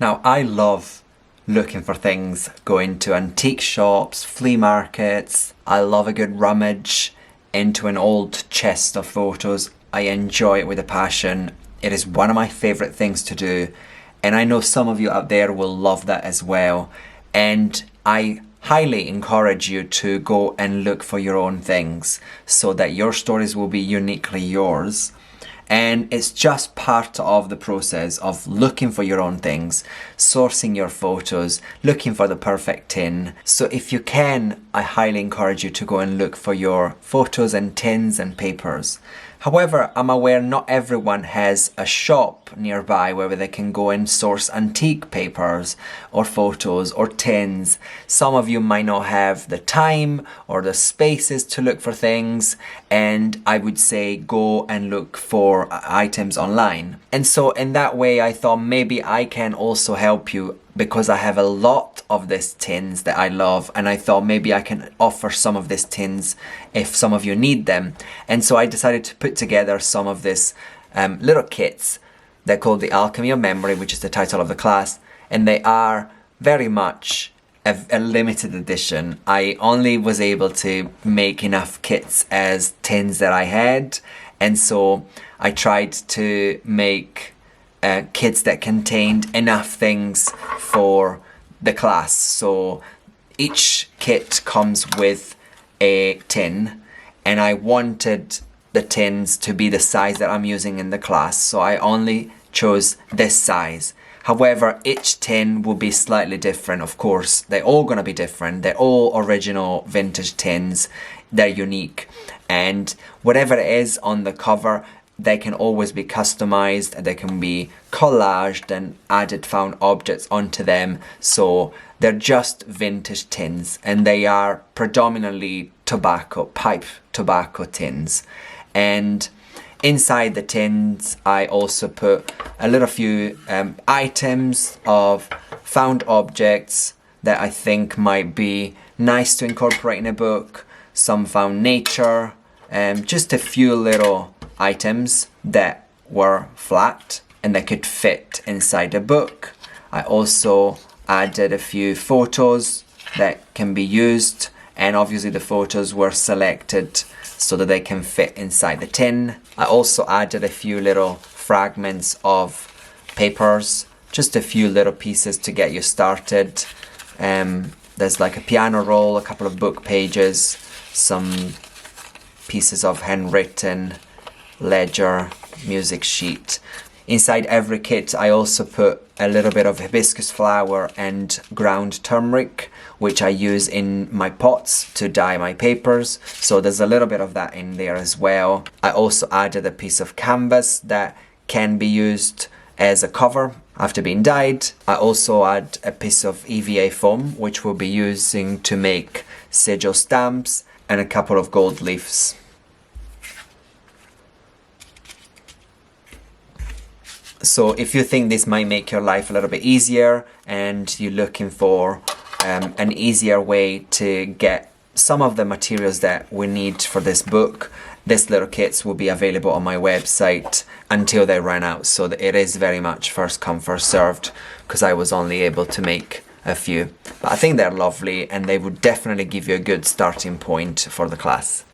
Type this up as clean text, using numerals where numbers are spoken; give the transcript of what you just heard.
Now, I love looking for things, going to antique shops, flea markets. I love a good rummage into an old chest of photos. I enjoy it with a passion. It is one of my favourite things to do, and I know some of you out there will love that as well. And I highly encourage you to go and look for your own things so that your stories will be uniquely yours. And it's just part of the process of looking for your own things, sourcing your photos, looking for the perfect tin. So if you can, I highly encourage you to go and look for your photos and tins and papers. However, I'm aware not everyone has a shop nearby where they can go and source antique papers or photos or tins. Some of you might not have the time or the spaces to look for things, and I would say go and look for items online. And so in that way, I thought maybe I can also help you, because I have a lot of these tins that I love, and I thought maybe I can offer some of these tins if some of you need them. And so I decided to put together some of these little kits. They're called the Alchemy of Memory, which is the title of the class, and they are very much a limited edition. I only was able to make enough kits as tins that I had, and so I tried to make kits that contained enough things for the class. So each kit comes with a tin, and I wanted the tins to be the size that I'm using in the class, so I only chose this size. However, each tin will be slightly different, of course. They're all going to be different. They're all original vintage tins. They're unique, and whatever it is on the cover, they can always be customized, they can be collaged and added found objects onto them. So they're just vintage tins, and they are predominantly pipe tobacco tins. And inside the tins, I also put a little few items of found objects that I think might be nice to incorporate in a book. Some found nature, just a few little items that were flat and that could fit inside a book. I also added a few photos that can be used, and obviously the photos were selected so that they can fit inside the tin. I also added a few little fragments of papers, just a few little pieces to get you started. There's like a piano roll, a couple of book pages, some pieces of handwritten ledger, music sheet. Inside every kit, I also put a little bit of hibiscus flower and ground turmeric, which I use in my pots to dye my papers. So there's a little bit of that in there as well. I also added a piece of canvas that can be used as a cover after being dyed. I also add a piece of EVA foam, which we'll be using to make sigil stamps, and a couple of gold leaves. So if you think this might make your life a little bit easier and you're looking for an easier way to get some of the materials that we need for this book, these little kits will be available on my website until they run out. So that it is very much first come, first served, because I was only able to make a few. But I think they're lovely, and they would definitely give you a good starting point for the class.